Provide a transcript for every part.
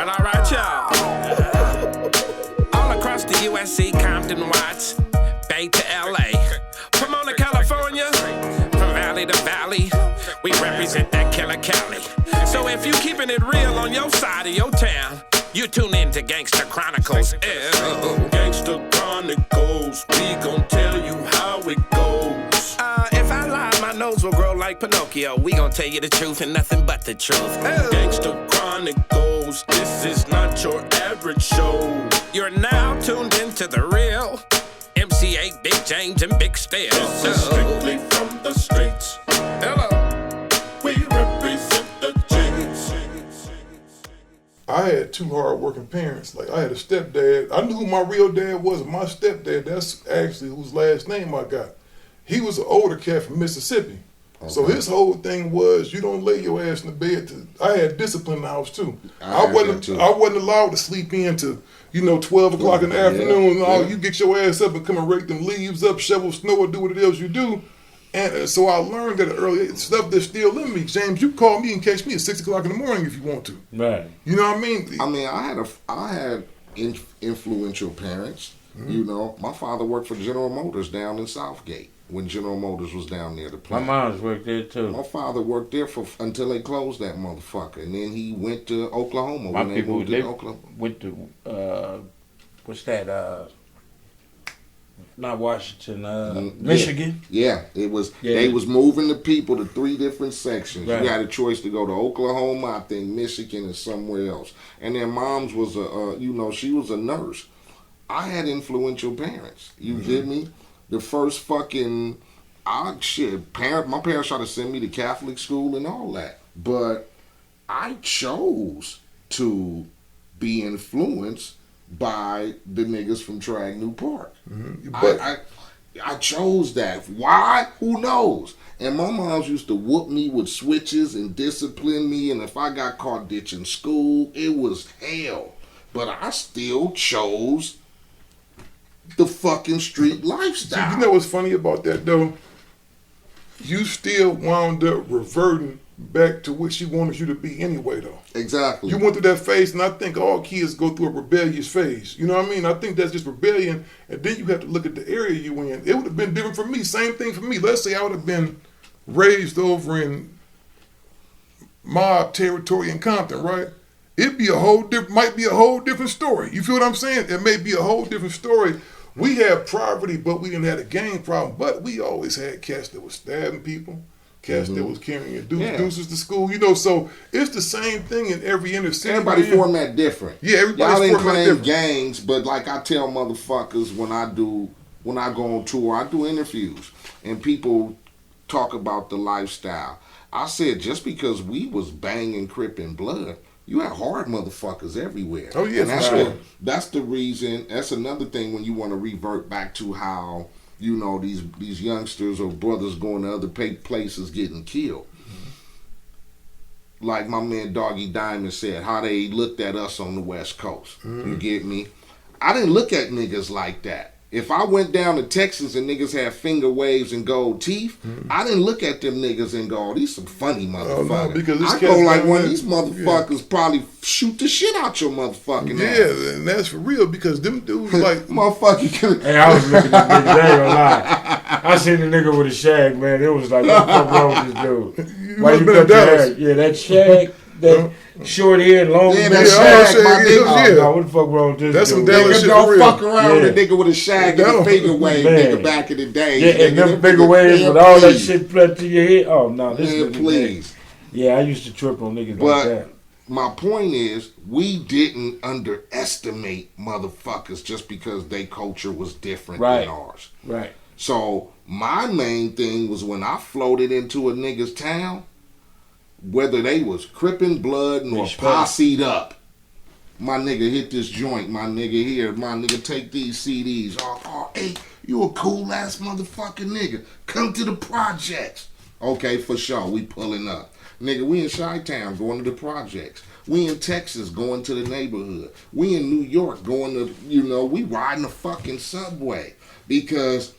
Well, alright, y'all. All across the USC, Compton, Watts, Bay to LA. Pomona, California, from valley to valley, we represent that killer Cali. So if you keeping it real on your side of your town, you tune in to Gangsta Chronicles. Gangsta Chronicles, we gon' tell you how it goes. If I lie, my nose will grow like Pinocchio. We gon' tell you the truth and nothing but the truth. Gangsta Chronicles, this is not your average show. You're now tuned into the real MC8, Big James, and Big Steel. This is strictly from the streets. Hello. We represent the James. I had two hard-working parents. Like, I had a stepdad. I knew who my real dad was. My stepdad, that's actually whose last name I got. He was an older cat from Mississippi. Okay. So his whole thing was, you don't lay your ass in the bed. I had discipline in the house, too. I wasn't allowed to sleep in to 12 o'clock in the afternoon. You get your ass up and come and rake them leaves up, shovel snow, or do what it is you do. And so I learned that early stuff that's still in me. James, you call me and catch me at 6 o'clock in the morning if you want to. Right. You know what I mean? I had influential parents. Mm-hmm. My father worked for General Motors down in Southgate when General Motors was down there to play. My mom's worked there too. My father worked there until they closed that motherfucker, and then he went to Oklahoma. My when people they moved to Oklahoma. Went to what's that? Not Washington, Michigan. Yeah, it was. Yeah. They was moving the people to 3 different sections. Right. You had a choice to go to Oklahoma, I think Michigan, and somewhere else. And then mom's was she was a nurse. I had influential parents. You get me? The first fucking my parents tried to send me to Catholic school and all that, but I chose to be influenced by the niggas from Tragnew Park. Mm-hmm. But I chose that. Why? Who knows? And my moms used to whoop me with switches and discipline me, and if I got caught ditching school, it was hell. But I still chose the fucking street lifestyle. You know what's funny about that, though? You still wound up reverting back to what she wanted you to be anyway, though. Exactly. You went through that phase, and I think all kids go through a rebellious phase. You know what I mean? I think that's just rebellion, and then you have to look at the area you in. It would have been different for me. Same thing for me. Let's say I would have been raised over in mob territory in Compton, right? Might be a whole different story. You feel what I'm saying? It may be a whole different story. We had poverty, but we didn't have a gang problem. But we always had cats that was stabbing people, cats that was carrying deuces to school. So it's the same thing in every inner city. Everybody format different. Yeah, everybody's y'all ain't format claim different. gangs, but like I tell motherfuckers when I go on tour, I do interviews, and people talk about the lifestyle. I said just because we was banging, cripping blood, you had hard motherfuckers everywhere. Oh yeah, and that's the reason. That's another thing when you want to revert back to how these youngsters or brothers going to other places getting killed. Mm-hmm. Like my man Doggy Diamond said, how they looked at us on the West Coast. Mm-hmm. You get me? I didn't look at niggas like that. If I went down to Texas and niggas had finger waves and gold teeth, I didn't look at them niggas and go, these some funny motherfuckers. Oh, no, because I go like one of these motherfuckers probably shoot the shit out your motherfucking ass. Yeah, and that's for real because them dudes like motherfucker. Hey, I was looking at niggas, they ain't gonna lie. I seen the nigga with a shag, man. It was like, what the fuck wrong with this dude? Why you cut your hair? Yeah, that shag, that short hair, long hair. That shag, my nigga. No, what the fuck wrong with this That's dude? some Dallas shit. Don't fuck around with a nigga with a shag and a finger wave, nigga, back in the day. Yeah, and them finger waves with all that shit plugged to your head. Oh, no, this is please. Yeah, I used to trip on niggas like that. My point is, we didn't underestimate motherfuckers just because their culture was different than ours. Right. So my main thing was when I floated into a nigga's town, whether they was crippin' blood or posse'd up, my nigga hit this joint, my nigga here, my nigga take these CDs. Oh, hey, you a cool ass motherfucking nigga. Come to the projects. Okay, for sure, we pulling up. Nigga, we in Chi-Town going to the projects. We in Texas going to the neighborhood. We in New York going to, we riding the fucking subway. Because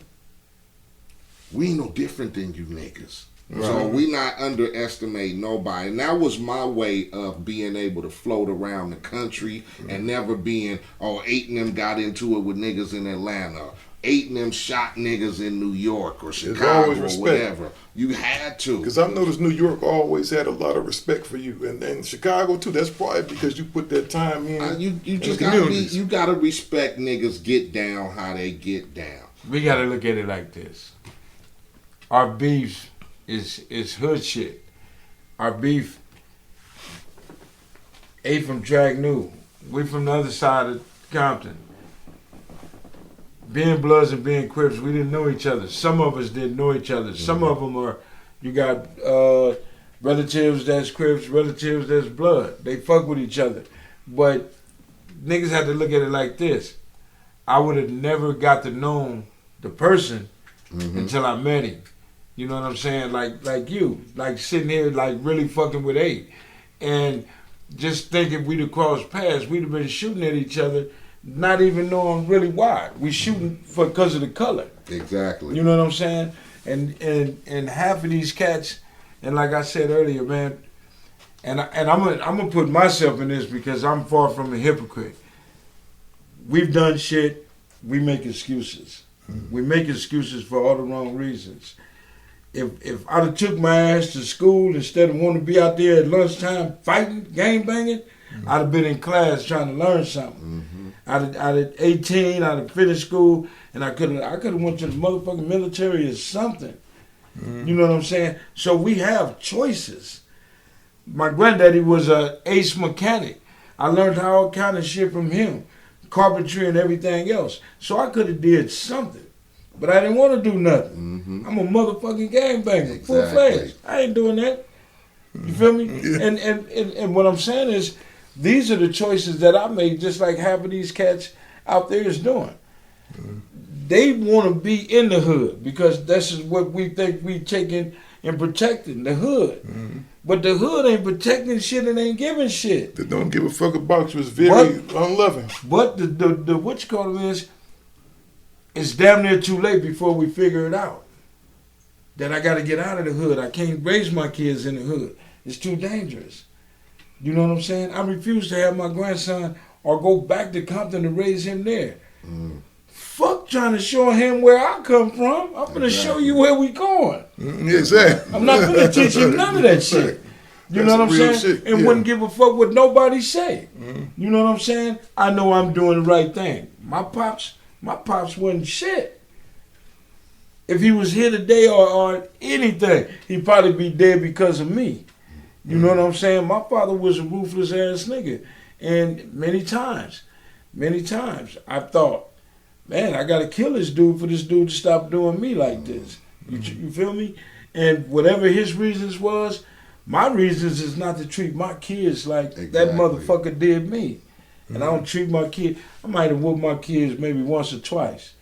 we ain't no different than you niggas. So we not underestimate nobody. And that was my way of being able to float around the country and never being, 8 of them got into it with niggas in Atlanta. 8 of them shot niggas in New York or Chicago or whatever. You had to. Because I noticed New York always had a lot of respect for you. And Chicago too. That's probably because you put that time in. You just gotta respect niggas get down how they get down. We gotta look at it like this. Our beef is hood shit. Our beef ain't from Dragnew. We from the other side of Compton. Being Bloods and being Crips, we didn't know each other. Some of us didn't know each other. Some of them are, you got relatives that's Crips, relatives that's Blood. They fuck with each other. But niggas had to look at it like this. I would have never got to know the person until I met him. You know what I'm saying? Like you. Like sitting here like really fucking with 8. And just thinking we'd have crossed paths, we'd have been shooting at each other, not even knowing really why. We shooting because of the color. Exactly. You know what I'm saying? And half of these cats, and like I said earlier, man, and I'm gonna put myself in this because I'm far from a hypocrite. We've done shit, we make excuses. We make excuses for all the wrong reasons. If I'd have took my ass to school instead of wanting to be out there at lunchtime fighting, gang banging, I'd have been in class trying to learn something. I'd have 18, I'd have finished school, and I could have went to the motherfucking military or something. You know what I'm saying? So we have choices. My granddaddy was a ace mechanic. I learned all kind of shit from him, carpentry and everything else. So I could have did something. But I didn't want to do nothing. I'm a motherfucking gangbanger, full-fledged. I ain't doing that. You feel me? And what I'm saying is, these are the choices that I made, just like half of these cats out there is doing. They want to be in the hood because this is what we think we taking and protecting, the hood. But the hood ain't protecting shit and ain't giving shit. They don't give a fuck about you. It's very unloving. But the what you call it is, it's damn near too late before we figure it out. That I got to get out of the hood. I can't raise my kids in the hood. It's too dangerous. You know what I'm saying? I refuse to have my grandson or go back to Compton to raise him there. Fuck trying to show him where I come from. I'm going to show you where we going. Exactly. I'm not going to teach you none of that shit. You know what I'm saying? Shit. And wouldn't give a fuck what nobody say. You know what I'm saying? I know I'm doing the right thing. My pops wasn't shit. If he was here today or anything, he'd probably be dead because of me. You know what I'm saying? My father was a ruthless ass nigga. And many times, I thought, man, I got to kill this dude for this dude to stop doing me like this. You feel me? And whatever his reasons was, my reasons is not to treat my kids like that motherfucker did me. And I don't treat my kids. I might have whooped my kids maybe once or twice,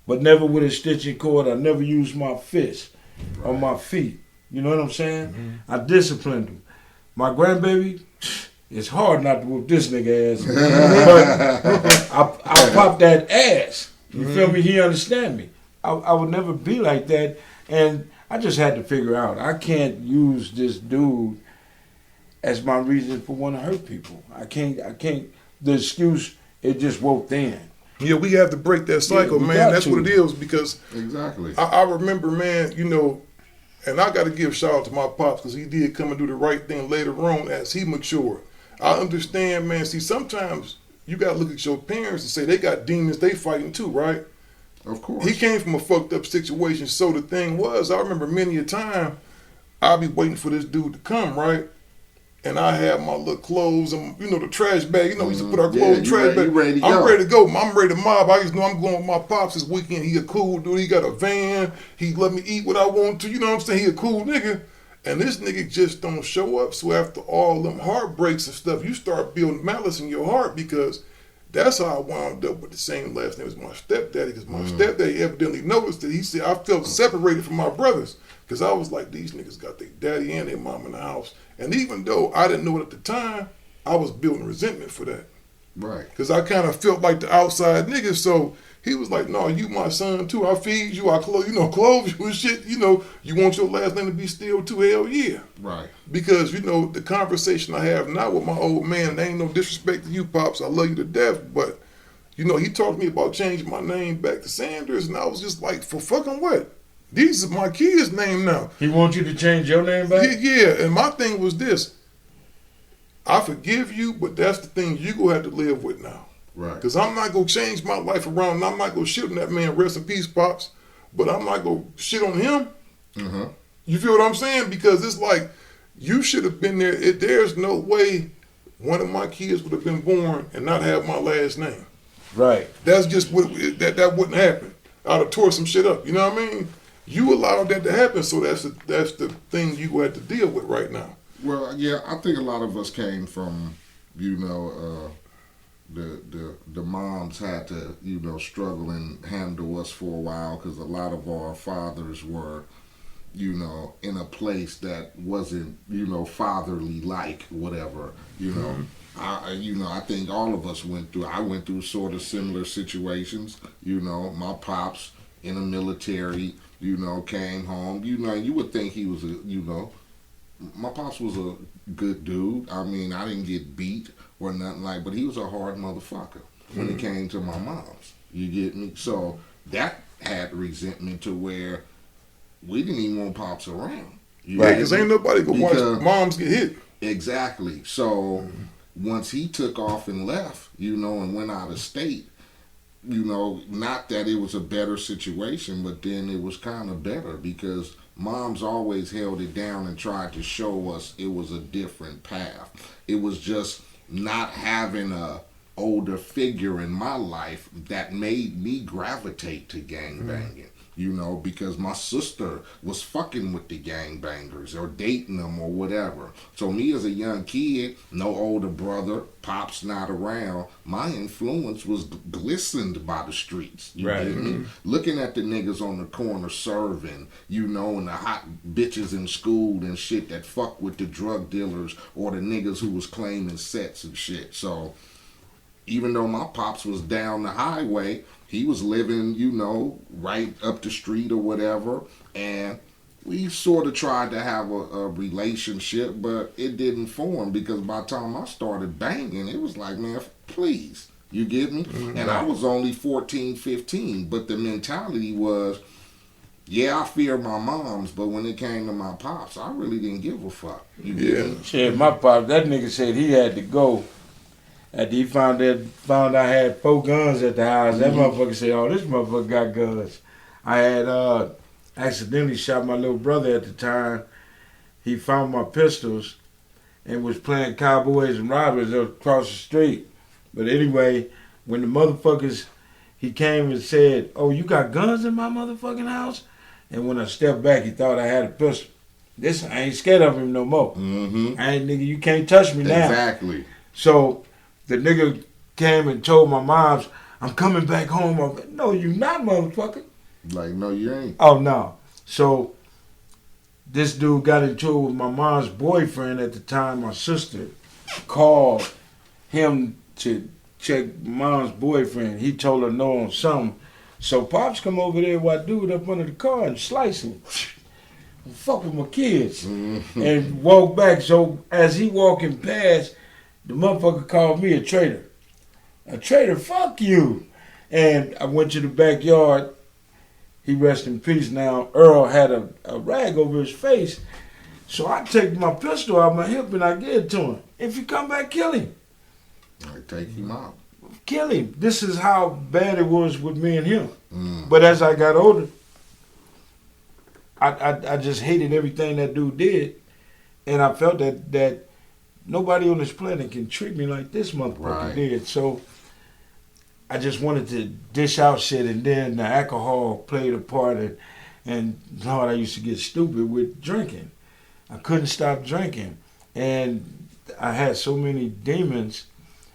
but never with a stitching cord. I never used my fist or my feet. You know what I'm saying? I disciplined them. My grandbaby, it's hard not to whoop this nigga ass. But I pop that ass. You feel me? He understand me. I would never be like that. And I just had to figure out, I can't use this dude as my reason for wanting to hurt people. I can't. The excuse, it just woke in. Yeah, we have to break that cycle, man. That's what it is because I remember, man, you know, and I got to give shout out to my pops because he did come and do the right thing later on as he matured. I understand, man. See, sometimes you got to look at your parents and say they got demons they fighting too, right? Of course. He came from a fucked up situation. So the thing was, I remember many a time I'll be waiting for this dude to come, right? And I have my little clothes and, you know, the trash bag. You know, we used to put our clothes in the trash bag. I'm ready to go. I'm ready to mob. I just know I'm going with my pops this weekend. He a cool dude. He got a van. He let me eat what I want to. You know what I'm saying? He a cool nigga. And this nigga just don't show up. So after all them heartbreaks and stuff, you start building malice in your heart because that's how I wound up with the same last name as my stepdaddy. Because my stepdaddy evidently noticed that. He said I felt separated from my brothers. Because I was like, these niggas got their daddy and their mom in the house. And even though I didn't know it at the time, I was building resentment for that. Right. Because I kind of felt like the outside nigga. So he was like, no, you my son too. I feed you, I clothe you and shit. You want your last name to be Steele too? Hell yeah. Right. Because, the conversation I have now with my old man, there ain't no disrespect to you, Pops. I love you to death. But, he talked to me about changing my name back to Sanders. And I was just like, for fucking what? These are my kids' name now. He wants you to change your name back? Yeah. And my thing was this. I forgive you, but that's the thing you're going to have to live with now. Right. Because I'm not going to change my life around, and I'm not going to shit on that man, rest in peace, Pops, but I'm not going to shit on him. Mm-hmm. You feel what I'm saying? Because it's like, you should have been there. There's no way one of my kids would have been born and not have my last name. Right. That's just what, that wouldn't happen. I'd have tore some shit up. You know what I mean? You allowed that to happen, so that's the thing you have to deal with right now. Well, yeah, I think a lot of us came from, the moms had to, struggle and handle us for a while because a lot of our fathers were, in a place that wasn't, fatherly like, whatever, Mm-hmm. I think all of us I went through sort of similar situations, my pops in the military, came home, you would think he was my pops was a good dude. I mean, I didn't get beat or nothing but he was a hard motherfucker when it came to my mom's. You get me? So that had resentment to where we didn't even want Pops around. Right, because ain't nobody gonna watch moms get hit. Exactly. So once he took off and left, and went out of state, not that it was a better situation, but then it was kind of better because moms always held it down and tried to show us it was a different path. It was just not having a older figure in my life that made me gravitate to gangbanging. Because my sister was fucking with the gangbangers or dating them or whatever. So me as a young kid, no older brother, Pops not around, my influence was glistened by the streets. You right. get me? Looking at the niggas on the corner serving, and the hot bitches in school and shit that fuck with the drug dealers or the niggas who was claiming sets and shit. So even though my Pops was down the highway, he was living, right up the street or whatever, and we sort of tried to have a relationship, but it didn't form because by the time I started banging, it was like, man, please, you get me? Mm-hmm. And I was only 14, 15, but the mentality was, yeah, I fear my moms, but when it came to my Pops, I really didn't give a fuck. You get me? Shit, my Pops, that nigga said he had to go. After he found I had 4 guns at the house, that motherfucker said, oh, this motherfucker got guns. I had accidentally shot my little brother at the time. He found my pistols and was playing cowboys and robbers across the street. But anyway, when the motherfuckers, he came and said, oh, you got guns in my motherfucking house? And when I stepped back, he thought I had a pistol. I ain't scared of him no more. Mm-hmm. I ain't, nigga, you can't touch me now. Exactly. So the nigga came and told my moms, I'm coming back home. I'm like, no, you not, motherfucker. Like, no, you ain't. Oh, no. So this dude got into it with my mom's boyfriend at the time. My sister called him to check mom's boyfriend. He told her no on something. So Pops come over there while dude up under the car and slice him. Fuck with my kids. Mm-hmm. And walk back. So as he walking past, the motherfucker called me a traitor. A traitor, fuck you. And I went to the backyard. He rest in peace now. Earl had a rag over his face. So I take my pistol out my hip and I give it to him. If you come back, kill him. I take him out. Kill him. This is how bad it was with me and him. But as I got older, I just hated everything that dude did. And I felt that nobody on this planet can treat me like this motherfucker did. So I just wanted to dish out shit, and then the alcohol played a part. And Lord, I used to get stupid with drinking. I couldn't stop drinking. And I had so many demons.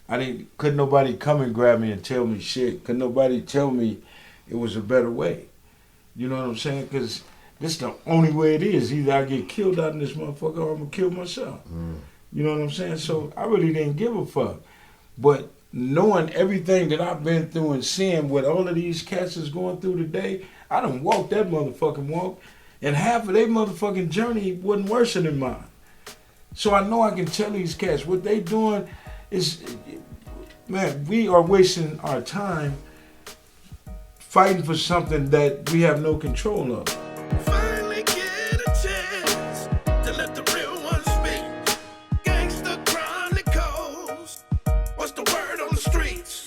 Couldn't nobody come and grab me and tell me shit. Couldn't nobody tell me it was a better way. You know what I'm saying? Because this is the only way it is. Either I get killed out in this motherfucker or I'm going to kill myself. You know what I'm saying? So I really didn't give a fuck. But knowing everything that I've been through and seeing what all of these cats is going through today, I done walked that motherfucking walk, and half of their motherfucking journey wasn't worse than mine. So I know I can tell these cats what they doing is, man, we are wasting our time fighting for something that we have no control of. Finally get a chance to let the real ones speak. Gangsta Chronicles. What's the word on the streets?